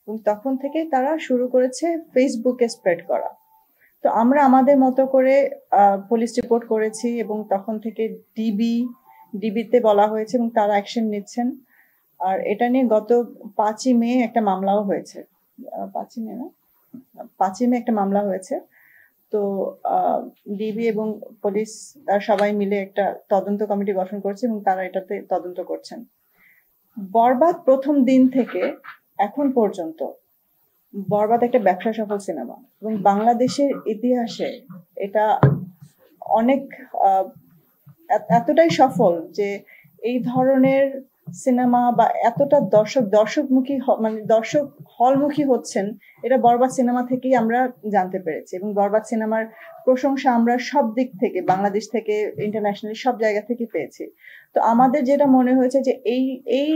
এবং তখন থেকে তারা শুরু করেছে ফেসবুকে স্প্রেড করা। তো আমরা আমাদের মতো করে পুলিশ রিপোর্ট করেছি এবং তখন থেকে ডিবিতে বলা হয়েছে এবং তারা অ্যাকশন নিচ্ছেন। আর এটা নিয়ে গত 5ই মে একটা মামলাও হয়েছে। 5ই মে না, 5ই মে একটা মামলা হয়েছে। তো ডিবি এবং পুলিশ সবাই মিলে একটা তদন্ত কমিটি গঠন করছে এবং তারা এটাতে তদন্ত করছেন। বরবাদ প্রথম দিন থেকে এখন পর্যন্ত বরবাদ একটা ব্যবসা সফল সিনেমা এবং বাংলাদেশের ইতিহাসে এটা অনেক এতটাই সফল যে এই ধরনের সিনেমা বা এতটা দর্শকমুখী মানে দর্শক হলমুখী হচ্ছেন, এটা বরবাদ সিনেমা থেকেই আমরা জানতে পেরেছি। এবং বরবাদ সিনেমার প্রশংসা আমরা সব দিক থেকে, বাংলাদেশ থেকে ইন্টারন্যাশনালি সব জায়গা থেকে পেয়েছি। তো আমাদের যেটা মনে হয়েছে যে এই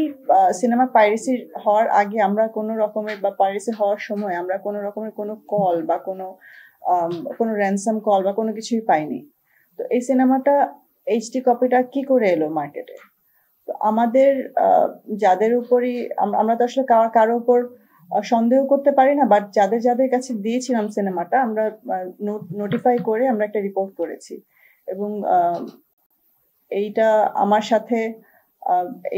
সিনেমা পাইরেসি হওয়ার আগে আমরা কোনো রকমের, বা পাইরেসি হওয়ার সময় আমরা কোনো রকমের কোনো কল বা কোনো র্যানসাম কল বা কোনো কিছুই পাইনি। তো এই সিনেমাটা এইচডি কপিটা কি করে এলো মার্কেটে? তো আমাদের যাদের উপরই আমরা তো আসলে কারো উপর সন্দেহ করতে পারি না, বাট যাদের কাছে দিয়েছিলাম সিনেমাটা আমরা নোটিফাই করে আমরা একটা রিপোর্ট করেছি। এবং এইটা আমার সাথে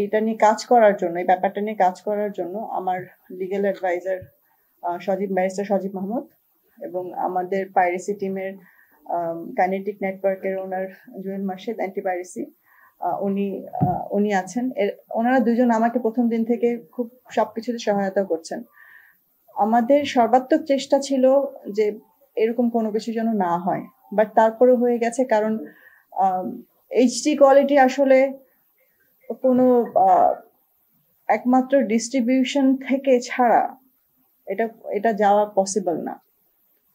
এইটা নিয়ে কাজ করার জন্য, এই ব্যাপারটা নিয়ে কাজ করার জন্য আমার লিগ্যাল অ্যাডভাইজার ব্যারিস্টার সজীব মাহমুদ এবং আমাদের পাইরেসি টিমের কাইনেটিক নেটওয়ার্কের ওনার জুয়েল মার্শেদ, অ্যান্টি পাইরেসি, উনি আছেন। ওনারা দুজন আমাকে প্রথম দিন থেকে খুব সবকিছুতে সহায়তা করছেন। আমাদের সর্বাত্মক চেষ্টা ছিল যে এরকম কোনো কিছু যেন না হয়, বাট তারপরে হয়ে গেছে। কারণ এইচডি কোয়ালিটি আসলে কোনো একমাত্র ডিস্ট্রিবিউশন থেকে ছাড়া এটা যাওয়া পসিবল না।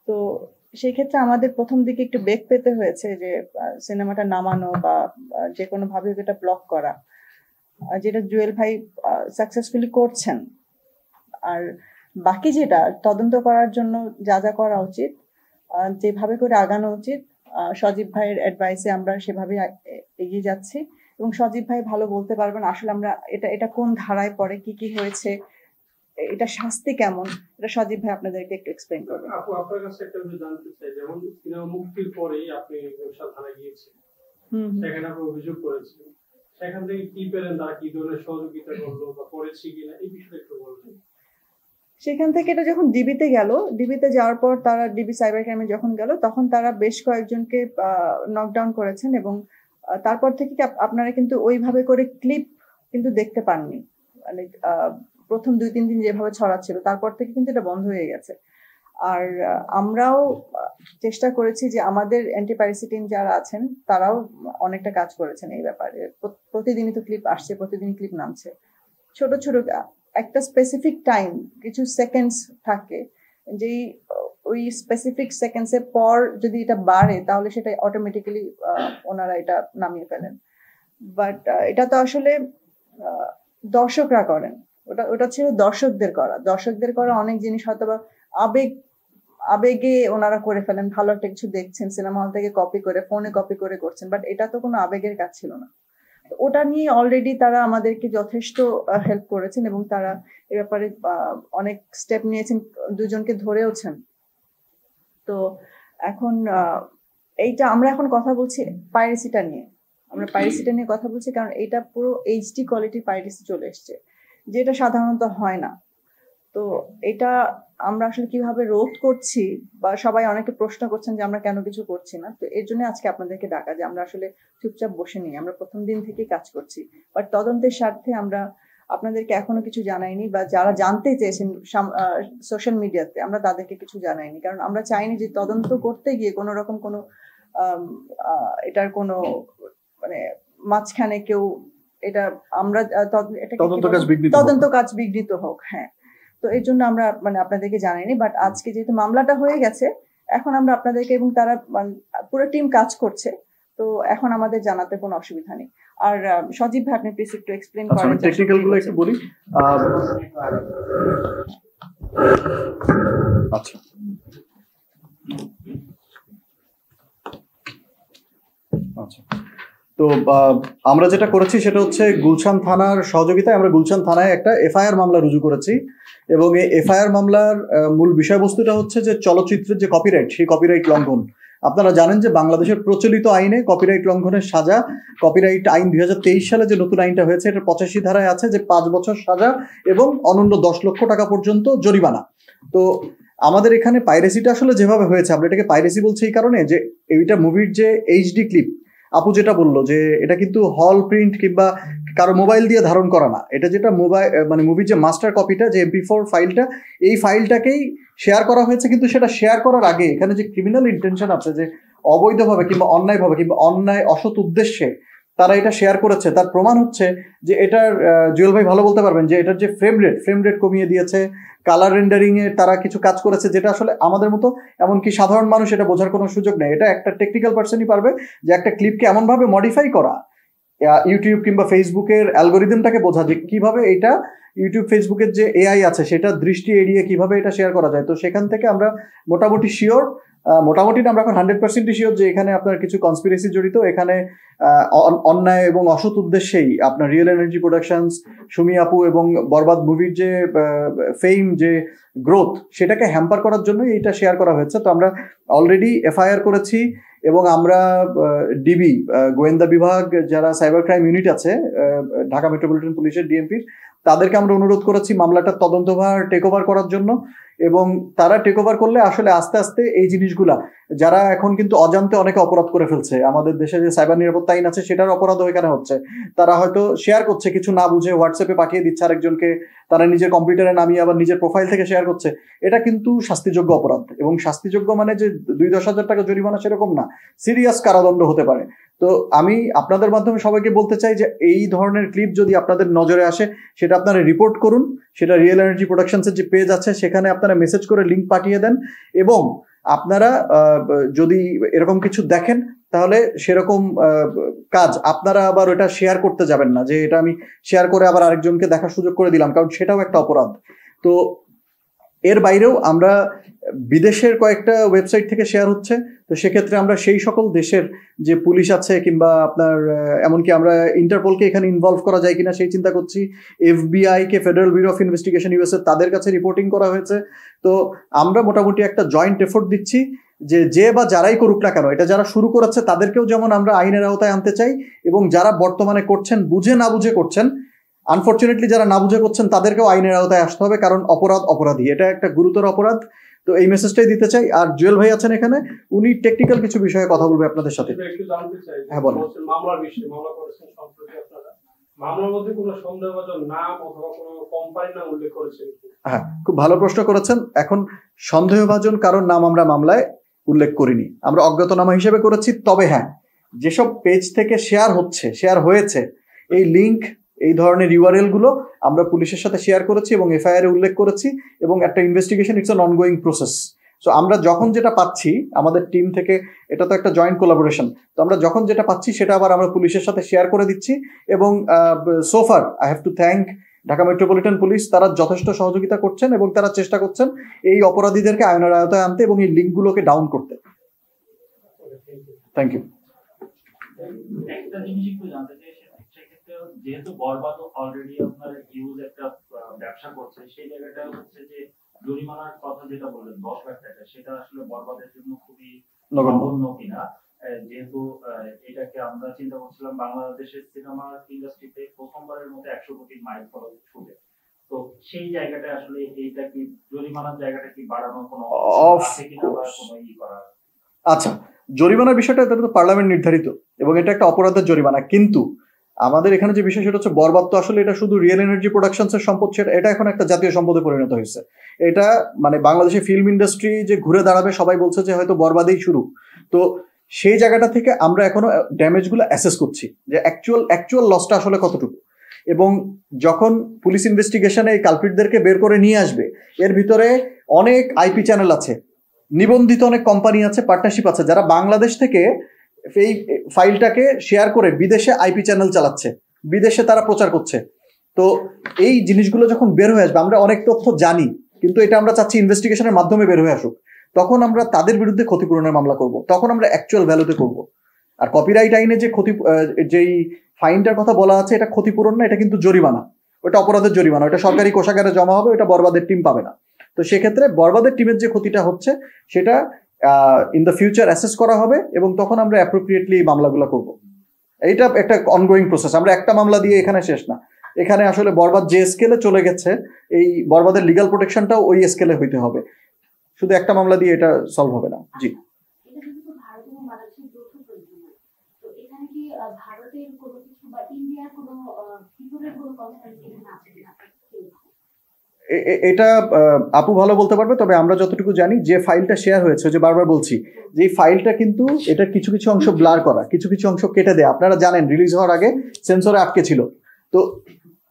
তো সেই ক্ষেত্রে আমাদের প্রথম দিকে একটু বেগ পেতে হয়েছে যে সিনেমাটা নামানো বা যে কোনো ভাবে এটা ব্লক করা, যেটা জুয়েল ভাই সাকসেসফুলি করছেন। আর বাকি যেটা তদন্ত করার জন্য যা করা উচিত, যেভাবে করে আগানো উচিত, সজীব ভাইয়ের অ্যাডভাইসে আমরা সেভাবে এগিয়ে যাচ্ছি। এবং সজীব ভাই ভালো বলতে পারবেন আসলে আমরা এটা কোন ধারায় পড়ে, কি হয়েছে, এটা শাস্তি কেমন, এটা সজীব ভাই আপনাদেরকে একটু এক্সপ্লেইন করবেন। আপু, আপনার কাছে একটা বিষয় জানতে চাই, যেমন সিনেমা মুক্তির পরেই আপনি বরিশাল থানায় গিয়েছেন, সেখানে আপনি অভিযোগ করেছেন, সেখান থেকে কি পেলেন, তারা কি ধরনের সহযোগিতা করলো বা করেছে কিনা, এই বিষয়টা একটু বলবেন। সেখান থেকে এটা যখন ডিবিতে গেল, ডিবিতে যাওয়ার পর তারা ডিবি সাইবার ক্রাইমে যখন গেল, তখন তারা বেশ কয়েকজনকে নকডাউন করেছেন। এবং তারপর থেকে আপনারা কিন্তু ওইভাবে করে ক্লিপ কিন্তু দেখতে পাননি। মানে প্রথম 2-3 দিন যেভাবে ছড়াচ্ছিল, তারপর থেকে কিন্তু এটা বন্ধ হয়ে গেছে। আর আমরাও চেষ্টা করেছি যে আমাদের অ্যান্টি পাইরেসি টিম যারা আছেন তারাও অনেকটা কাজ করেছেন এই ব্যাপারে। প্রতিদিনই তো ক্লিপ আসছে, প্রতিদিন ক্লিপ নামছে। ছোট একটা স্পেসিফিক টাইম, কিছু সেকেন্ডস থাকে, যেই ওই স্পেসিফিক সেকেন্ডসের পর যদি এটা বাড়ে তাহলে সেটা অটোমেটিক্যালি ওনারা এটা নামিয়ে ফেলেন। বাট এটা তো আসলে দর্শকরা করেন, ওটা ছিল দর্শকদের করা অনেক জিনিস হয়তো বা আবেগে ওনারা করে ফেলেন। ভালো একটা কিছু দেখছেন, সিনেমা হল থেকে কপি করে, ফোনে কপি করে করছেন, বাট এটা তো কোনো আবেগের কাজ ছিল না। ওটা নিয়ে অলরেডি তারা আমাদেরকে যথেষ্ট হেল্প করেছেন এবং তারা এ ব্যাপারে অনেক স্টেপ নিয়েছেন, দুজনকে ধরেওছেন। তো এখন এইটা আমরা এখন কথা বলছি পাইরেসিটা নিয়ে, কথা বলছি, কারণ এটা পুরো এইচডি কোয়ালিটির পাইরেসি চলে এসছে, যেটা সাধারণত হয় না। তো এটা আমরা আসলে কিভাবে রোধ করছি, বা সবাই অনেকে প্রশ্ন করছেন যে আমরা কেন কিছু করছি না। তো এর জন্য আজকে আপনাদেরকে ডাকা, যে আমরা আসলে চুপচাপ বসে নেই, আমরা প্রথম দিন থেকেই কাজ করছি। বাট তদন্তের স্বার্থে আমরা আপনাদেরকে এখনো কিছু জানাইনি, বা যারা জানতে চেয়েছেন সোশ্যাল মিডিয়াতে আমরা তাদেরকে কিছু জানাইনি, কারণ আমরা চাইনি যে তদন্ত করতে গিয়ে কোনো রকম কোনো এটার কোনো মানে মাঝখানে কেউ এটা আমরা তদন্ত কাজ বিঘ্নিত হোক। হ্যাঁ, তো এই জন্য আমরা আপনাদেরকে জানাইনি। বাট আজকে যেহেতু মামলাটা হয়ে গেছে, এখন আমরা আপনাদেরকে, এবং তারা পুরো টিম কাজ করছে, তো এখন আমাদের জানাতে কোনো অসুবিধা নেই। আর সজীব ভাই, আপনি প্লিজ একটু এক্সপ্লেইন করেন। টেকনিক্যাল গুলো একটু বলি। আচ্ছা, আচ্ছা, তো আমরা যেটা করেছি সেটা হচ্ছে গুলশান থানার সহযোগিতায় আমরা গুলশান থানায় একটা এফআইআর মামলা রুজু করেছি, এবং এই এফআইআর মামলার মূল বিষয়বস্তুটা হচ্ছে যে চলচ্চিত্রের যে কপিরাইট, সেই কপিরাইট লঙ্ঘন। আপনারা জানেন যে বাংলাদেশের প্রচলিত আইনে কপিরাইট লঙ্ঘনের সাজা, কপিরাইট আইন 2023 সালে যে নতুন আইনটা হয়েছে এটা 85 ধারায় আছে যে 5 বছর সাজা এবং অনন্য 10 লক্ষ টাকা পর্যন্ত জরিমানা। তো আমাদের এখানে পাইরেসিটা আসলে যেভাবে হয়েছে, আমরা এটাকে পাইরেসি বলছি এই কারণে যে এইটা মুভির যে এইচডি ক্লিপ, আপু যেটা বললো যে এটা কিন্তু হল প্রিন্ট কিংবা কারো মোবাইল দিয়ে ধারণ করা না, এটা যেটা মোবাইল মানে মুভির যে মাস্টার কপিটা, যে MP4 ফাইলটা, এই ফাইলটাকেই শেয়ার করা হয়েছে। কিন্তু সেটা শেয়ার করার আগে এখানে যে ক্রিমিনাল ইন্টেনশন আছে, যে অবৈধভাবে কিংবা অন্যায়ভাবে কিংবা অন্যায় অসৎ উদ্দেশ্যে তারা এটা শেয়ার করেছে, তার প্রমাণ হচ্ছে যে এটার জুয়েল ভাই ভালো বলতে পারবেন যে এটার যে ফ্রেম রেট কমিয়ে দিয়েছে, কালার রেন্ডারিং এ তারা কিছু কাজ করেছে যেটা আসলে আমাদের মতো এমনকি সাধারণ মানুষ এটা বোঝার কোনো সুযোগ নেই। এটা একটা টেকনিক্যাল পার্সনই পারবে যে একটা ক্লিপকে এমনভাবে মডিফাই করা, ইউটিউব কিংবা ফেসবুকের অ্যালগোরিদমটাকে বোঝা যে কিভাবে এটা ইউটিউব ফেসবুকের যে এআই আছে সেটা দৃষ্টি এড়িয়ে কিভাবে এটা শেয়ার করা যায়। তো সেখান থেকে আমরা মোটামুটি শিওর, মোটামুটি আমরা এখন 100% শিওর যে এখানে আপনার কিছু কনস্পিরেসি জড়িত, এখানে অন্যায় এবং অসৎ উদ্দেশ্যেই আপনার রিয়েল এনার্জি প্রোডাকশনস, সুমি আপু এবং বরবাদ মুভির যে ফেম, যে গ্রোথ, সেটাকে হ্যাম্পার করার জন্য এইটা শেয়ার করা হয়েছে। তো আমরা অলরেডি এফআইআর করেছি এবং আমরা ডিবি গোয়েন্দা বিভাগ যারা সাইবার ক্রাইম ইউনিট আছে ঢাকা মেট্রোপলিটন পুলিশের ডিএমপির, তাদেরকে আমরা অনুরোধ করেছি মামলাটার তদন্তভার টেক ওভার করার জন্য। এবং তারা টেক ওভার করলে আসলে আস্তে আস্তে এই জিনিসগুলা, যারা এখন কিন্তু অজান্তে অনেকে অপরাধ করে ফেলছে, আমাদের দেশে যে সাইবার নিরাপত্তা আইন আছে সেটার অপরাধও এখানে হচ্ছে। তারা হয়তো শেয়ার করছে কিছু না বুঝে, হোয়াটসঅ্যাপে পাঠিয়ে দিচ্ছে আরেকজনকে, তারা নিজের কম্পিউটারে নামিয়ে আবার নিজের প্রোফাইল থেকে শেয়ার করছে। এটা কিন্তু শাস্তিযোগ্য অপরাধ, এবং শাস্তিযোগ্য মানে যে 2-10 হাজার টাকা জরিমানা সেরকম না, সিরিয়াস কারাদণ্ড হতে পারে। তো আমি আপনাদের মাধ্যমে সবাইকে বলতে চাই যে এই ধরনের ক্লিপ যদি আপনাদের নজরে আসে সেটা আপনারা রিপোর্ট করুন, সেটা রিয়েল এনার্জি প্রোডাকশনসের যে পেজ আছে সেখানে আপনারা মেসেজ করে লিঙ্ক পাঠিয়ে দেন। এবং আপনারা যদি এরকম কিছু দেখেন তাহলে সেরকম কাজ আপনারা আবার ওটা শেয়ার করতে যাবেন না, যে এটা আমি শেয়ার করে আবার আরেকজনকে দেখার সুযোগ করে দিলাম, কারণ সেটাও একটা অপরাধ। তো এর বাইরেও আমরা বিদেশের কয়েকটা ওয়েবসাইট থেকে শেয়ার হচ্ছে, তো সেক্ষেত্রে আমরা সেই সকল দেশের যে পুলিশ আছে কিংবা আপনার এমনকি আমরা ইন্টারপোলকে এখানে ইনভলভ করা যায় কিনা সেই চিন্তা করছি, FBI K, federal bureau of investigation USA, তাদের কাছে রিপোর্টিং করা হয়েছে। তো আমরা মোটামুটি একটা জয়েন্ট এফোর্ট দিচ্ছি যে বা যারাই করুক না কেন, এটা যারা শুরু করেছে তাদেরকেও যেমন আমরা আইনের আওতায় আনতে চাই, এবং যারা বর্তমানে করছেন, বুঝে না বুঝে করছেন, আনফর্চুনেটলি যারা না বুঝে করছেন তাদেরকেও আইনের আওতায় আসতে হবে, কারণ অপরাধ অপরাধী, এটা একটা গুরুতর অপরাধ। তো এই মেসেজটাই দিতে চাই। আর জুয়েল ভাই আছেন এখানে, উনি টেকনিক্যাল কিছু বিষয়ে কথা বলবে আপনাদের সাথে। হ্যাঁ বলেন। মামলার বিষয়ে মামলা করেছেন সম্প্রতি আপনারা, মামলার মধ্যে কোনো সন্দেহভাজন নাম অথবা কোনো কোম্পানির নাম উল্লেখ করেছেন? হ্যাঁ, খুব ভালো প্রশ্ন করেছেন। এখন সন্দেহভাজন কারোর নাম আমরা মামলায় উল্লেখ করিনি, আমরা অজ্ঞাতনামা হিসেবে করেছি। তবে হ্যাঁ, যেসব পেজ থেকে শেয়ার হয়েছে এই লিঙ্ক, এই ধরনের ইউআরএল গুলো আমরা পুলিশের সাথে শেয়ার করেছি এবং এফআইআর এ উল্লেখ করেছি, এবং একটা investigation, it's an ongoing process. So আমরা যখন যেটা পাচ্ছি আমাদের টিম থেকে, এটা তো একটা জয়েন্ট কোলাবোরেশন, তো আমরা যখন যেটা পাচ্ছি সেটা আবার আমরা পুলিশের সাথে শেয়ার করে দিচ্ছি। এবং সোফার I have to thank Dhaka metropolitan police, তারা যথেষ্ট সহযোগিতা করছেন এবং তারা চেষ্টা করছেন এই অপরাধীদেরকে আইনের আওতায় আনতে এবং এই লিঙ্কগুলোকে ডাউন করতে। Thank you. একটা জিনিস একটু জানতে চাই, সেক্ষেত্রে যেহেতু বরবাদ অলরেডি আপনার ইউজ একটা ব্যবসা করছে, সেই জায়গাটা হচ্ছে যে জরিমানার কথা যেটা বললেন 10 লাখ টাকা, সেটা আসলে বরবাদের জন্য খুবই নগণ্য কিনা, যেহেতু এটাকে আমরা চিন্তা করছিলাম বাংলাদেশের সিনেমা ইন্ডাস্ট্রিতে প্রথমবারের মতো 100 কোটি মাইল ফলক ছুটে, তো সেই জায়গাটা আসলে এইটা কি জরিমানার জায়গাটা কি বাড়ানোর কোনো আছে কিনা বা কোনো করা? আচ্ছা, জরিমানার বিষয়টা এটা তো পার্লামেন্ট নির্ধারিত এবং এটা একটা অপরাধের জরিমানা, কিন্তু আমাদের এখানে যে বিষয় সেটা হচ্ছে বরবাদ তো আসলে এটা শুধু রিয়েল এনার্জি প্রোডাকশনসের সম্পদ, এটা এখন একটা জাতীয় সম্পদে পরিণত হয়েছে। এটা মানে বাংলাদেশের ফিল্ম ইন্ডাস্ট্রি যে ঘুরে দাঁড়াবে সবাই বলছে যে হয়তো বরবাদেই শুরু। তো সেই জায়গাটা থেকে আমরা এখনো ড্যামেজগুলো অ্যাসেস করছি যে অ্যাকচুয়াল লসটা আসলে কতটুকু, এবং যখন পুলিশ ইনভেস্টিগেশনে এই কালপ্রিটদেরকে বের করে নিয়ে আসবে, এর ভিতরে অনেক আইপি চ্যানেল আছে, নিবন্ধিত অনেক কোম্পানি আছে, পার্টনারশিপ আছে, যারা বাংলাদেশ থেকে এই ফাইলটাকে শেয়ার করে বিদেশে আইপি চ্যানেল চালাচ্ছে, বিদেশে তারা প্রচার করছে। তো এই জিনিসগুলো যখন বের হয়ে আসবে, আমরা অনেক তথ্য জানি, কিন্তু এটা আমরা চাচ্ছি ইনভেস্টিগেশনের মাধ্যমে বের হয়ে আসুক, তখন আমরা তাদের বিরুদ্ধে ক্ষতিপূরণের মামলা করব, তখন আমরা অ্যাকচুয়াল ভ্যালুতে করব। আর কপিরাইট আইনে যে যেই ফাইনটার কথা বলা আছে এটা ক্ষতিপূরণ না, এটা কিন্তু জরিমানা, ওটা অপরাধের জরিমানা, ওটা সরকারি কোষাগারে জমা হবে, ওটা বরবাদের টিম পাবে না। তো সেক্ষেত্রে বরবাদের টিমের যে ক্ষতিটা হচ্ছে সেটা ইন দ্য ফিউচার অ্যাসেস করা হবে এবং তখন আমরা অ্যাপ্রোপ্রিয়েটলি এই মামলাগুলো করব। এইটা একটা অনগোয়িং প্রসেস, আমরা একটা মামলা দিয়ে এখানে শেষ না। এখানে আসলে বরবাদ যে স্কেলে চলে গেছে, এই বরবাদের লিগ্যাল প্রোটেকশনটাও ওই স্কেলে হইতে হবে, শুধু একটা মামলা দিয়ে এটা সলভ হবে না। জি, এটা আপু ভালো বলতে পারবে, তবে আমরা যতটুকু জানি যে ফাইলটা শেয়ার হয়েছে, যে বারবার বলছি যে এই ফাইলটা কিন্তু এটা কিছু কিছু অংশ ব্লার করা, কিছু কিছু অংশ কেটে দেয়। আপনারা জানেন রিলিজ হওয়ার আগে সেন্সরে আটকে ছিল। তো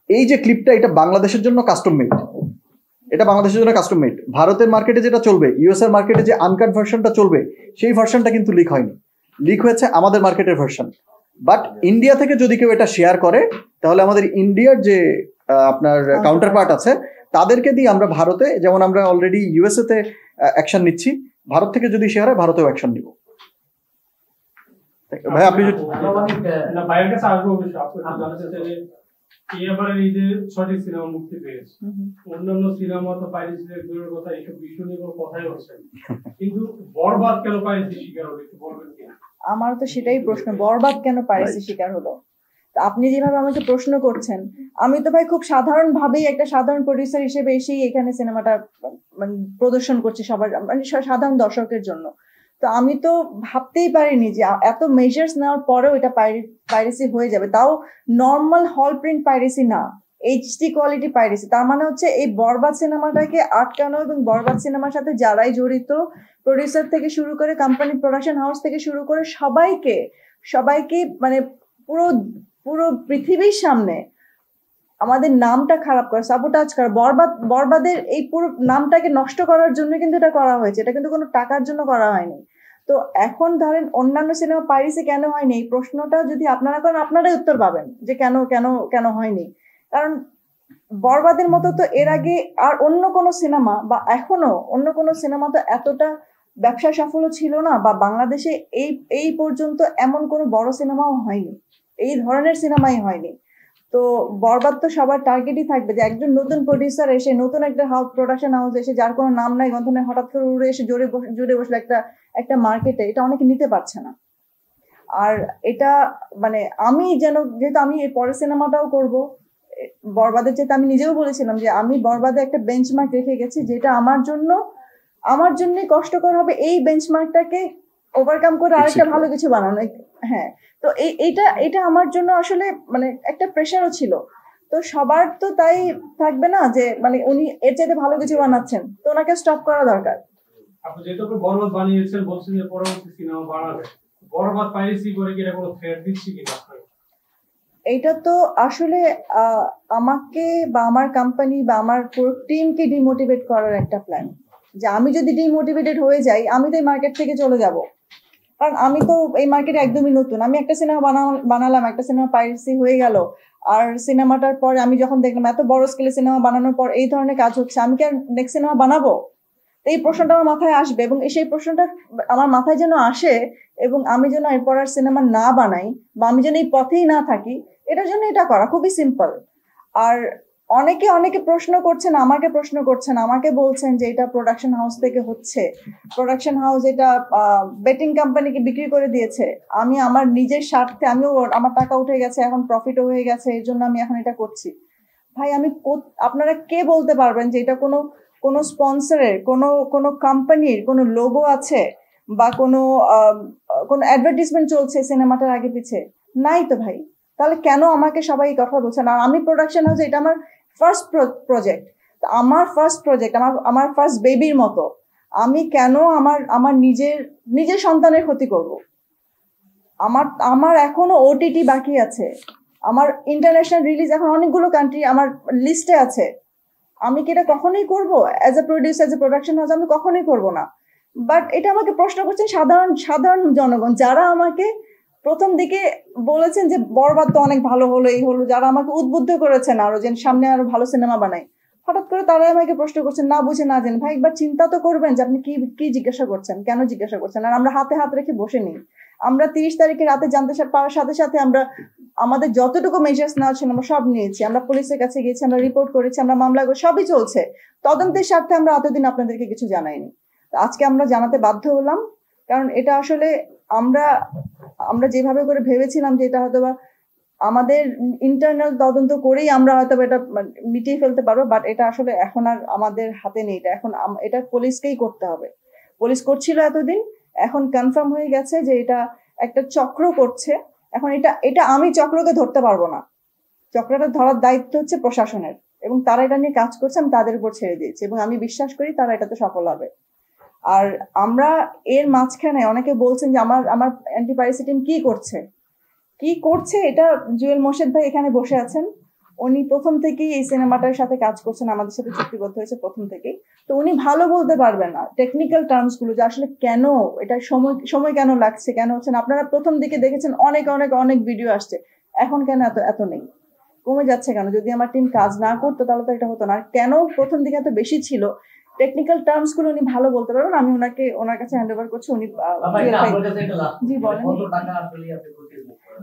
এই যে ক্লিপটা, এটা বাংলাদেশের জন্য কাস্টম মেড, এটা বাংলাদেশের জন্য কাস্টম মেড। ভারতের মার্কেটে যেটা চলবে, ইউএস এর মার্কেটে যে আনকাট ভার্সনটা চলবে, সেই ভার্সনটা কিন্তু লিক হয়নি, লিক হয়েছে আমাদের মার্কেটের ভার্সন। বাট ইন্ডিয়া থেকে যদি কেউ এটা শেয়ার করে, তাহলে আমাদের ইন্ডিয়ার যে আপনার কাউন্টার পার্ট আছে তাদেরকে দিয়ে আমরা ভারতে, যেমন আমরা অলরেডি ইউএসএ তে অ্যাকশন নিচ্ছি, ভারত থেকে যদি শেয়ার হয় ভারতেও অ্যাকশন নিব। ভাই আপনি ভাইয়ের কাছে আসবো, আপনি জানতে চাইলে এবারের ঈদে 6টি সিনেমা মুক্তি পেয়েছে, অন্যান্য সিনেমা তো পাইরেসির দূরের কথা, এইসব বিষয় নিয়ে কোনো কথাই হচ্ছে না, কিন্তু বরবাদ কেন পাইরেসি শিকার হলো একটু বলবেন কি? আমার তো সেটাই প্রশ্ন, বরবাদ কেন পাইরেসি শিকার হলো? আপনি যেভাবে আমাকে প্রশ্ন করছেন, আমি তো ভাই খুব সাধারণ ভাবেই একটা সাধারণ প্রডিউসার হিসেবে এসেই এখানে সিনেমাটা মানে প্রদর্শন করছি সবার, মানে সাধারণ দর্শকের জন্য। তো আমি তো ভাবতেই পারিনি যে এত মেজার্স নেওয়ার পরেও এটা পাইরেসি হয়ে যাবে, তাও নর্মাল হল প্রিন্ট পাইরেসি না, এইচডি কোয়ালিটি পাইরেসি। তার মানে হচ্ছে এই বরবাদ সিনেমাটাকে আটকানো এবং বরবাদ সিনেমার সাথে যারাই জড়িত, প্রডিউসার থেকে শুরু করে কোম্পানি, প্রোডাকশন হাউস থেকে শুরু করে সবাইকে মানে পুরো পুরো পৃথিবীর সামনে আমাদের নামটা খারাপ করা, সাবোটাজ করা, বরবাদের এই পুরো নামটাকে নষ্ট করার জন্য কিন্তু এটা করা হয়েছে, এটা কিন্তু কোনো টাকার জন্য করা হয়নি। তো এখন ধরেন অন্যান্য সিনেমা পাইরেসি কেন হয়নি, এই প্রশ্নটা যদি আপনারা করেন আপনারাই উত্তর পাবেন যে কেন কেন কেন হয়নি। কারণ বরবাদের মতো তো এর আগে আর অন্য কোনো সিনেমা বা এখনো অন্য কোনো সিনেমা তো এতটা ব্যবসা সফল ছিল না, বা বাংলাদেশে এই পর্যন্ত এমন কোনো বড় সিনেমাও হয়নি, এই ধরনের সিনেমাই হয়নি। তো বরবাদ তো সবার টার্গেটই থাকবে যে একজন নতুন প্রডিউসার এসে, নতুন একটা প্রোডাকশন হাউস এসে, যার কোনো নাম নাই গন্ধ নাই, হঠাৎ করে উড়ে এসে জুড়ে বসলে একটা মার্কেটে, এটা অনেকে নিতে পারছে না। আর এটা মানে আমি যেহেতু আমি এই পরের সিনেমাটাও করব বরবাদের, যেহেতু আমি নিজেও বলেছিলাম যে আমি বরবাদে একটা বেঞ্চমার্ক রেখে গেছি, যেটা আমার জন্যই কষ্টকর হবে এই বেঞ্চমার্কটাকে ওভারকাম করে আরেকটা ভালো কিছু বানানো। হ্যাঁ, তো এটা আমার জন্য আসলে মানে একটা প্রেশারও ছিল। তো সবার তো তাই থাকবে না যে মানে উনি এর চাইতে ভালো কিছু বানাচ্ছেন, তো ওনাকে স্টপ করা দরকার। আপনি যেহেতু বরবাদ বানিয়েছেন, বলছেন যে পরবর্তী সিনেমা বানাবে, বরবাদ পাইরেসি করে কি এটা কোনো থ্রেট দিচ্ছে কিনা? এইটা তো আসলে আমাকে বা আমার কোম্পানি বা আমার পুরো টিমকে ডিমোটিভেট করার একটা প্ল্যান, যে আমি যদি ডিমোটিভেটেড হয়ে যাই আমি তো এই মার্কেট থেকে চলে যাব। কারণ আমি তো এই মার্কেটে একদমই নতুন, আমি একটা সিনেমা বানালাম, একটা সিনেমা পাইরেসি হয়ে গেল, আর সিনেমাটার পর আমি যখন দেখলাম এত বড় স্কেলে সিনেমা বানানোর পর এই ধরনের কাজ হচ্ছে, আমি কি আর নেক্সট সিনেমা বানাবো? তো এই প্রশ্নটা আমার মাথায় আসবে, এবং সেই প্রশ্নটা আমার মাথায় যেন আসে এবং আমি যেন এরপর আর সিনেমা না বানাই বা আমি যেন এই পথেই না থাকি, এটার জন্য এটা করা খুবই সিম্পল। আর অনেকে প্রশ্ন করছেন, আমাকে বলছেন যে এটা প্রোডাকশন হাউস থেকে হচ্ছে, প্রোডাকশন হাউস এটা বেটিং কোম্পানিকে বিক্রি করে দিয়েছে, আমি আমার নিজের স্বার্থে, আমার টাকা উঠে গেছে, এখন প্রফিটও হয়ে গেছে, এর জন্য আমি এখন এটা করছি। ভাই আপনারা কে বলতে পারবেন যে এটা কোনো স্পন্সরের, কোনো কোম্পানির কোনো লোগো আছে বা কোনো অ্যাডভার্টাইজমেন্ট চলছে সিনেমাটার আগে পিছে? নাই তো ভাই। তাহলে কেন আমাকে সবাই কথা বলছেন? আর আমি প্রোডাকশন হাউস, এটা আমার ফার্স্ট প্রজেক্ট, আমার ফার্স্ট বেবির মতো, আমি কেন আমার নিজের সন্তানের ক্ষতি করব? আমার এখনো ওটিটি বাকি আছে, আমার ইন্টারন্যাশনাল রিলিজ এখন অনেকগুলো কান্ট্রি আমার লিস্টে আছে, আমি কি এটা কখনোই করবো? As a producer, as a production house আমি কখনোই করবো না। বাট এটা আমাকে প্রশ্ন করছেন সাধারণ জনগণ, যারা আমাকে প্রথম দিকে বলেছেন যে বরবাদ তো অনেক ভালো হলো, এই হলো, যারা আমাকে উদ্বুদ্ধ করেছেন আরো যে সামনে আরো ভালো সিনেমা বানাই, হঠাৎ করে তারাই আমাকে প্রশ্ন করছেন না বুঝে না জেনে। ভাই একবার চিন্তা তো করবেন যে আপনি কি জিজ্ঞাসা করছেন, কেন জিজ্ঞাসা করছেন। আর আমরা হাতে হাত রেখে বসে নিই, আমরা 30 তারিখে রাতে জানতে পারার সাথে সাথে আমরা আমাদের যতটুকু মেজার্স নেওয়া ছিল আমরা সব নিয়েছি, আমরা পুলিশের কাছে গিয়েছি, আমরা রিপোর্ট করেছি, আমরা মামলা সবই চলছে। তদন্তের স্বার্থে আমরা এতদিন আপনাদেরকে কিছু জানাইনি, আজকে আমরা জানাতে বাধ্য হলাম। কারণ এটা আসলে আমরা যেভাবে করে ভেবেছিলাম যে এটা হয়তো বা আমাদের ইন্টারনাল তদন্ত করেই আমরা হয়তো এটা মিটিয়ে ফেলতে পারবো, বাট এটা আসলে এখন আর আমাদের হাতে নেই। এটা পুলিশকেই করতে হবে। পুলিশ করছিল এতদিন, এখন কনফার্ম হয়ে গেছে যে এটা একটা চক্র করছে। এখন এটা আমি চক্রকে ধরতে পারবো না, চক্রটা ধরার দায়িত্ব হচ্ছে প্রশাসনের, এবং তারা এটা নিয়ে কাজ করছে, আমি তাদের উপর ছেড়ে দিয়েছি এবং আমি বিশ্বাস করি তারা এটাতে সফল হবে। আর আমরা এর মাঝখানে অনেকে বলছেন যে আমার অ্যান্টি পাইরেসি টিম কি করছে এটা জুয়েল মোর্শেদ ভাই এখানে বসে আছেন, উনি প্রথম থেকেই এই সিনেমাটার সাথে কাজ করছেন, আমাদের সাথে চুক্তিবদ্ধ হয়েছে প্রথম থেকেই। তো উনি ভালো বলতে পারবেন না টেকনিক্যাল টার্মস গুলো, যে আসলে কেন এটা সময় কেন লাগছে, কেন হচ্ছে না। আপনারা প্রথম দিকে দেখেছেন অনেক অনেক অনেক ভিডিও আসছে, এখন কেন এত নেই, কমে যাচ্ছে কেন? যদি আমার টিম কাজ না করতো তাহলে তো এটা হতো না। আর কেন প্রথম দিকে এত বেশি ছিল, টেকনিক্যাল টার্মস গুলো উনি ভালো বলতে পারবেন, আমি ওনার কাছে হ্যান্ড ওভার করছি। উনি জি বলেন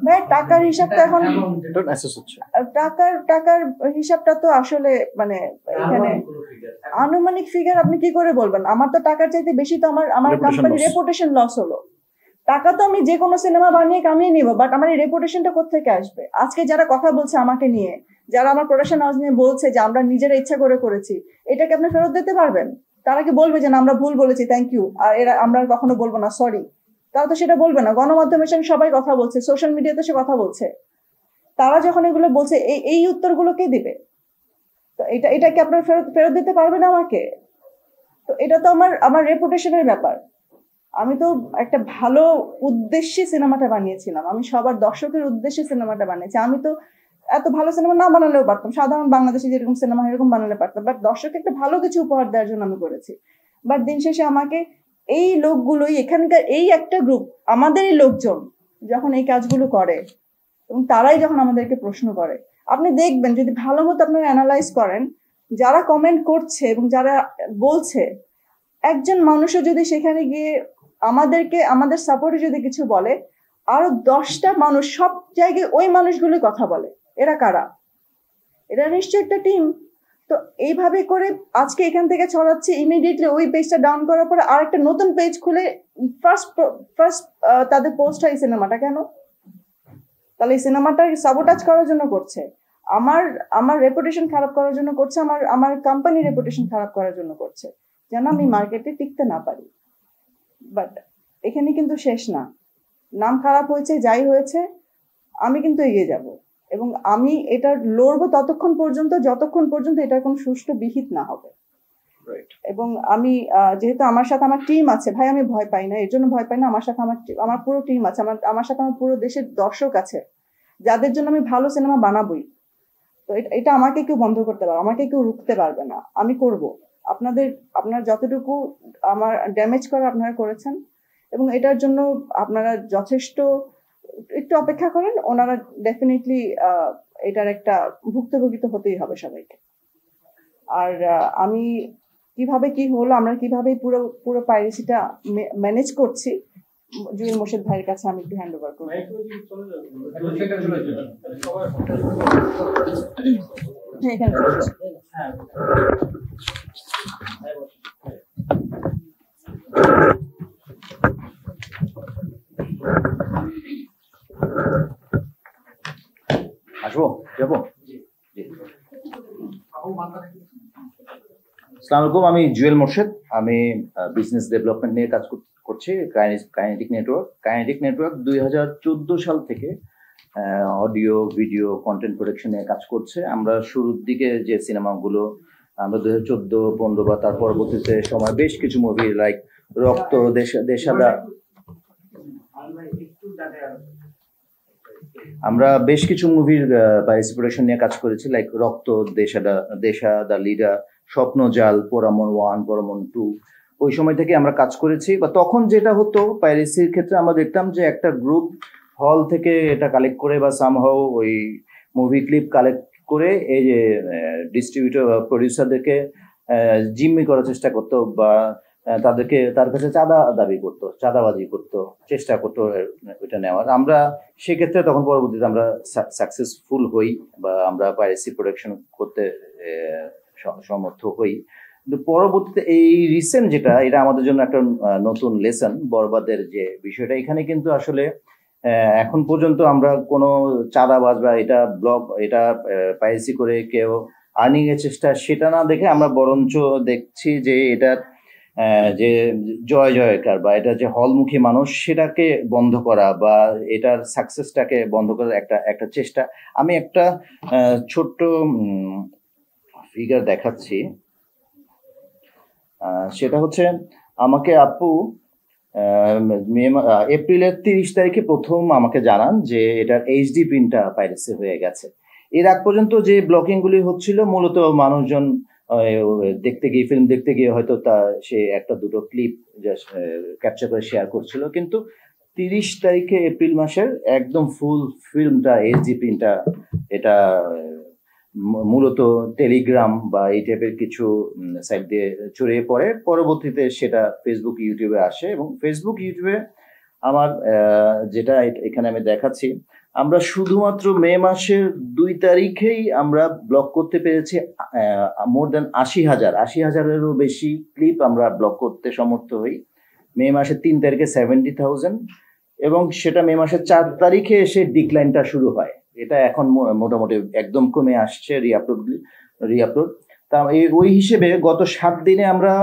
ভাই, টাকার হিসাবটা এখন টাকার হিসাবটা তো আসলে মানে এখানে আনুমানিক ফিগার আপনি কি করে বলবেন? আমার তো টাকার চাইতে বেশি তো আমার কোম্পানির রেপুটেশন লস হলো। টাকা তো আমি যে কোনো সিনেমা বানিয়ে কামিয়ে নিব, বাট আমার এই রেপুটেশনটা কোত্থেকে আসবে? আজকে যারা কথা বলছে আমাকে নিয়ে, যারা আমার প্রোডাকশন হাউস নিয়ে বলছে যে আমরা নিজেরা ইচ্ছা করে করেছি, এটাকে আপনি ফেরত দিতে পারবেন? তারা কি বলবে যে না আমরা ভুল বলেছি, থ্যাংক ইউ, আর আমরা কখনো বলবো না সরি? তারা তো সেটা বলবে না। গণমাধ্যমের সঙ্গে সবাই কথা বলছে, সোশ্যাল মিডিয়াতে সে কথা বলছে, তারা যখন এগুলো বলছে এই উত্তরগুলো কে দিবে? তো এটাকে আপনার ফেরত দিতে পারবেন আমাকে? তো এটা তো আমার রেপুটেশনের ব্যাপার। আমি তো একটা ভালো উদ্দেশ্যে সিনেমাটা বানিয়েছিলাম, আমি সবার দর্শকের উদ্দেশ্যে সিনেমাটা বানিয়েছি। আমি তো এত ভালো সিনেমা না বানালেও পারতাম, সাধারণ বাংলাদেশে যেরকম সিনেমা এরকম বানালে পারতাম, বাট দর্শককে একটা ভালো কিছু উপহার দেওয়ার জন্য আমি করেছি। বাট দিন শেষে আমাকে এই লোকগুলোই, এখানকার এই একটা গ্রুপ, আমাদেরই লোকজন যখন এই কাজগুলো করে এবং তারাই যখন আমাদেরকে প্রশ্ন করে, আপনি দেখবেন যদি ভালো মতো আপনারা অ্যানালাইজ করেন, যারা কমেন্ট করছে এবং যারা বলছে, একজন মানুষও যদি সেখানে গিয়ে আমাদের সাপোর্টে যদি কিছু বলে, আরো 10টা মানুষ সব জায়গায় ওই মানুষগুলো কথা বলে। এরা কারা? এরা নিশ্চয়ই একটা টিম। তো এইভাবে করে আজকে এখান থেকে ছড়াচ্ছে, ইমিডিয়েটলি ওই পেজটা ডাউন করার পরে আর একটা নতুন পেজ খুলে ফার্স্ট তাদের পোস্ট হয় এই সিনেমাটা। কেন? তাহলে এই সিনেমাটা সাবোটাজ করার জন্য করছে, আমার রেপুটেশন খারাপ করার জন্য করছে, আমার কোম্পানির রেপুটেশন খারাপ করার জন্য করছে, যেন আমি মার্কেটে টিকতে না পারি। বাট এখানে কিন্তু শেষ না, নাম খারাপ হয়েছে, যাই হয়েছে, আমি কিন্তু এগিয়ে যাব এবং আমি এটা লড়বো যতক্ষণ পর্যন্ত এটার কোনো সুষ্ঠু বিহিত না হবে। এবং আমি যেহেতু আমার সাথে আমার টিম আছে ভাই, আমি ভয় পাই না, এর জন্য ভয় পাই না। আমার সাথে আমার পুরো টিম আছে, আমার সাথে আমার পুরো দেশের দর্শক আছে, যাদের জন্য আমি ভালো সিনেমা বানাবোই। তো এটা আমাকে কেউ বন্ধ করতে পারবে, আমাকে কেউ রুখতে পারবে না, আমি করব। আপনারা যতটুকু আমার ড্যামেজ করা আপনারা করেছেন, এবং এটার জন্য আপনারা যথেষ্ট একটু অপেক্ষা করেন, ওনারা ডেফিনেটলি এটার একটা ভুক্তভোগী তো হতেই হবে সবাইকে। আর আমি কিভাবে কি হলো, আমরা কিভাবে পুরো পাইরেসিটা ম্যানেজ করছি, জুয়েল মোর্শেদ ভাইয়ের কাছে আমি একটু হ্যান্ড ওভার করবো। আসবো যাবো। আসসালামু আলাইকুম, আমি জুয়েল মোর্শেদ, আমি বিজনেস ডেভেলপমেন্ট নিয়ে কাজ করছি কাইনেটিক নেটওয়ার্ক 2014 সাল থেকে অডিও ভিডিও কন্টেন্ট প্রোডাকশন নিয়ে কাজ করছে। আমরা শুরুর দিকে যে সিনেমাগুলো আমরা 2014-15 বা তার পরবর্তীতে সময় বেশ কিছু মুভি লাইক রক্ত, দেশাদা, আমরা বেশ কিছু মুভির পাইরেসি প্রোডাকশন নিয়ে কাজ করেছি লাইক রক্ত, দেশাদা লিডা, স্বপ্নজাল, পোরামন 1, পোরামন 2। ওই সময় থেকে আমরা কাজ করেছি। বা তখন যেটা হতো পাইরেসির ক্ষেত্রে, আমরা দেখতাম যে একটা গ্রুপ হল থেকে এটা কালেক্ট করে বা সামহাও ওই মুভি ক্লিপ কালেক্ট করে এই যে ডিস্ট্রিবিউটর বা প্রডিউসারদেরকে জিম্মি করার চেষ্টা করতো, বা তাদেরকে তার কাছে চাঁদা দাবি করতো, চাঁদাবাজি করতো, চেষ্টা করতো ওইটা নেওয়ার। আমরা সেক্ষেত্রে তখন পরবর্তীতে আমরা সাকসেসফুল হই বা আমরা পাইরেসি প্রোটেকশন করতে সমর্থ হই। কিন্তু পরবর্তীতে এই রিসেন্ট যেটা, এটা আমাদের জন্য একটা নতুন লেসন, বরবাদের যে বিষয়টা। এখানে কিন্তু আসলে এখন পর্যন্ত আমরা কোনো চাঁদাবাজ বা এটা ব্লগ, এটা পাইরেসি করে কেউ আর্নিং এর চেষ্টা, সেটা না দেখে আমরা বরঞ্চ দেখছি যে এটা যে জয় জয়কার বা এটা যে হলমুখী মানুষ, সেটাকে বন্ধ করা বা এটার সাকসেসটাকে বন্ধ করার একটা চেষ্টা। আমি একটা ছোট্ট ফিগার দেখাচ্ছি। সেটা হচ্ছে, আমাকে আপু এপ্রিলের 30 তারিখে প্রথম আমাকে জানান যে এটার এইচডি প্রিন্টটা পাইরেসি হয়ে গেছে। এর আগ পর্যন্ত যে ব্লকিং গুলি হচ্ছিল মূলত মানুষজন দেখতে গিয়ে, ফিল্ম দেখতে গিয়ে হয়তো সে একটা দুটো ক্লিপ ক্যাপচার করে শেয়ার করছিল, কিন্তু 30 তারিখে এপ্রিল মাসের একদম ফুল ফিল্মটা, এইচডি প্রিন্টটা, এটা মূলত টেলিগ্রাম বা এই টাইপের কিছু সাইট দিয়ে ছড়িয়ে পড়ে। পরবর্তীতে সেটা ফেসবুক, ইউটিউবে আসে, এবং ফেসবুক, ইউটিউবে আমার যেটা এখানে আমি দেখাচ্ছি, আমরা শুধুমাত্র মে মাসের 2 তারিখেই আমরা ব্লক করতে পেরেছি মোর দেন 80,000-80,000-এরও বেশি ক্লিপ আমরা ব্লক করতে সমর্থ হই। মে মাসের 3 তারিখে 70,000, এবং সেটা মে মাসের 4 তারিখে এসে ডিক্লাইনটা শুরু হয়। এটা এখন মোটামুটি একদম কমে আসছে রিআপলোড। তা ওই হিসেবে গত 7 দিনে আমরা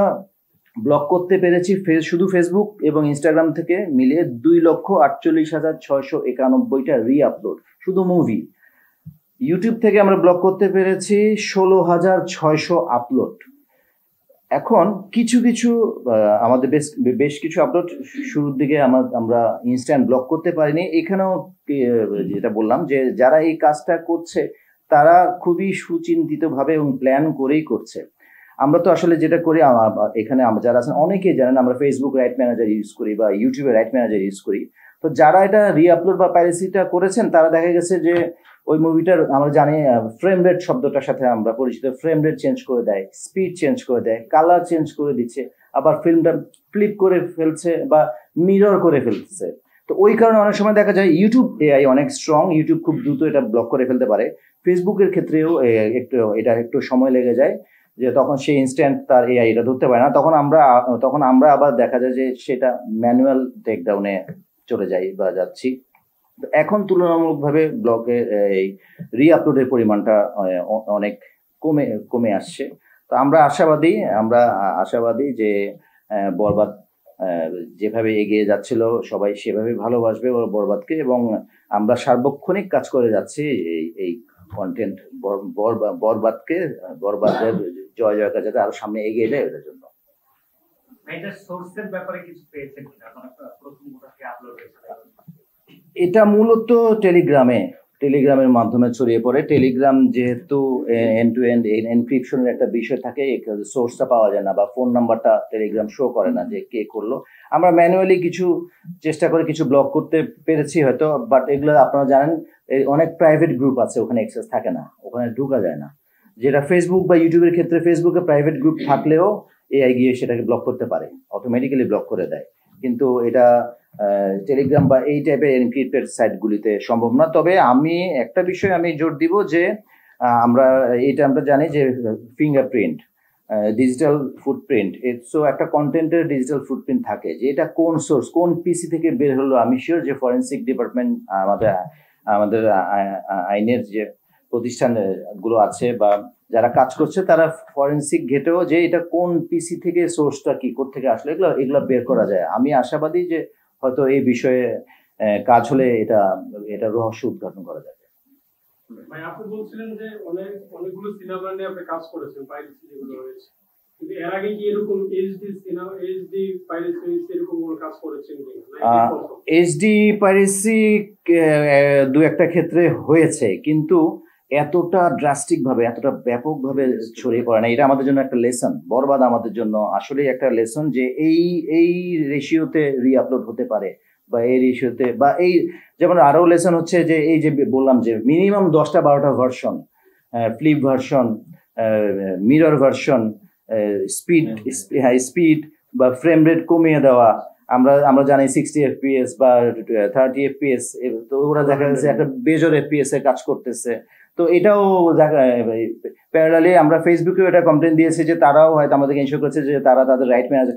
ব্লক করতে পেরেছি শুধু ফেসবুক এবং ইনস্টাগ্রাম থেকে মিলিয়ে 2,48,691টা রিআপলোড, শুধু মুভি। ইউটিউব থেকে আমরা ব্লক করতে পেরেছি 16,600 আপলোড। এখন কিছু কিছু আমাদের বেশ কিছু আপলোড শুরুর দিকে আমরা ইনস্ট্যান্ট ব্লক করতে পারিনি। এখানেও যেটা বললাম যে যারা এই কাজটা করছে তারা খুবই সুচিন্তিতভাবে এবং প্ল্যান করেই করছে। আমরা তো আসলে যেটা করি, এখানে যারা আছেন অনেকেই জানেন আমরা ফেসবুক রাইট ম্যানেজার ইউজ করি বা ইউটিউবে রাইট ম্যানেজার ইউজ করি। তো যারা এটা রিআপলোড বা পাইরেসিটা করেছেন তারা দেখা গেছে যে ওই মুভিটার, আমরা জানি ফ্রেম রেট শব্দটার সাথে আমরা পরিচিত, ফ্রেম রেট চেঞ্জ করে দেয়, স্পিড চেঞ্জ করে দেয়, কালার চেঞ্জ করে দিচ্ছে, আবার ফিল্মটা ফ্লিপ করে ফেলছে বা মিরর করে ফেলছে। তো ওই কারণে অনেক সময় দেখা যায় ইউটিউব এআই অনেক স্ট্রং, ইউটিউব খুব দ্রুত এটা ব্লক করে ফেলতে পারে। ফেসবুকের ক্ষেত্রেও একটু সময় লেগে যায়, যে তখন সে ইনস্ট্যান্ট তার এআই এটা ধরতে পারে না। তখন আমরা আবার দেখা যায় যে সেটা ম্যানুয়াল টেকডাউনে চলে যাই বা যাচ্ছি। এখন তুলনামূলকভাবে ব্লগের এই রিআপলোডের পরিমাণটা অনেক কমে আসছে। তো আমরা আশাবাদী যে বরবাদ যেভাবে এগিয়ে যাচ্ছিল সবাই সেভাবে ভালোবাসবে বরবাদকে, এবং আমরা সার্বক্ষণিক কাজ করে যাচ্ছি এই কন্টেন্ট বরবাদের জয় জয়কার যাতে আরো সামনে এগিয়ে যায় ওটার জন্য। এটা মূলত টেলিগ্রামের মাধ্যমে ছড়িয়ে পড়ে। টেলিগ্রাম যেহেতু এন্ড টু এন্ড এনক্রিপশনের একটা বিষয় থাকে, সোর্সটা পাওয়া যায় না বা ফোন নাম্বারটা টেলিগ্রাম শো করে না যে কে করলো। আমরা ম্যানুয়ালি কিছু চেষ্টা করে কিছু ব্লক করতে পেরেছি হয়তো, বাট এগুলো আপনারা জানেন অনেক প্রাইভেট গ্রুপ আছে, ওখানে অ্যাক্সেস থাকে না, ওখানে ঢোকা যায় না। যেটা ফেসবুক বা ইউটিউবের ক্ষেত্রে ফেসবুকে প্রাইভেট গ্রুপ থাকলেও এআই গিয়ে সেটাকে ব্লক করতে পারে, অটোমেটিক্যালি ব্লক করে দেয়। কিন্তু এটা টেলিগ্রাম বা এই টাইপের এনক্রিপ্টেড সাইটগুলিতে সম্ভব না। তবে আমি একটা বিষয় জোর দিব যে আমরা জানি যে ফিঙ্গারপ্রিন্ট, ডিজিটাল ফুটপ্রিন্ট, সো একটা কন্টেন্টের ডিজিটাল ফুটপ্রিন্ট থাকে, যে এটা কোন সোর্স, কোন পিসি থেকে বের হলো। আমি শিওর যে ফরেনসিক ডিপার্টমেন্ট, আমাদের আইনের যে প্রতিষ্ঠানগুলো আছে বা যারা কাজ করছে তারা ফরেনসিক ঘেটেও যে এটা কোন পিসি থেকে, সোর্সটা কি কোত্থেকে আসলে, এগুলো বের করা যায়। আমি আশাবাদী যে হয়তো এই বিষয়ে কাজ হলে এটা রহস্য উদ্ঘাটন করা যাবে। ভাই, আপনি বলছিলেন যে অনেকগুলো সিনেমা নিয়ে আপনি কাজ করেছেন, পাইরেসি যেগুলো হয়েছে, কিন্তু এর আগে কি এরকম এইচডি পাইরেসি এরকম কোনো কাজ করেছেন কিনা? এইচডি পাইরেসি দু একটা ক্ষেত্রে হয়েছে, কিন্তু এতটা ড্রাস্টিক ভাবে, এতটা ব্যাপক ভাবে ছড়িয়ে পড়ে না। এটা আমাদের জন্য একটা লেসন, বরবাদ আমাদের জন্য আসলে একটা লেসন, যে এই রেশিওতে রিআপলোড হতে পারে বা এই রেশিওতে, বা এই যেমন আরো লেসন হচ্ছে যে এই যে বললাম যে মিনিমাম 10টা-12টা version, flip version, mirror version, speed, বা ফ্রেম রেট কমিয়ে দেওয়া, আমরা জানি 60 FPS বা 30 FPS, তো ওরা দেখা যাচ্ছে একটা বেজর FPS এ কাজ করতেছে। তো এটাও প্যারালালি আমরা ফেসবুকেও এটা কমপ্লেন দিয়েছি যে তারাও হয়তো আমাদেরকে ইনশিওর করেছে যে তারা তাদের রাইট ম্যানেজার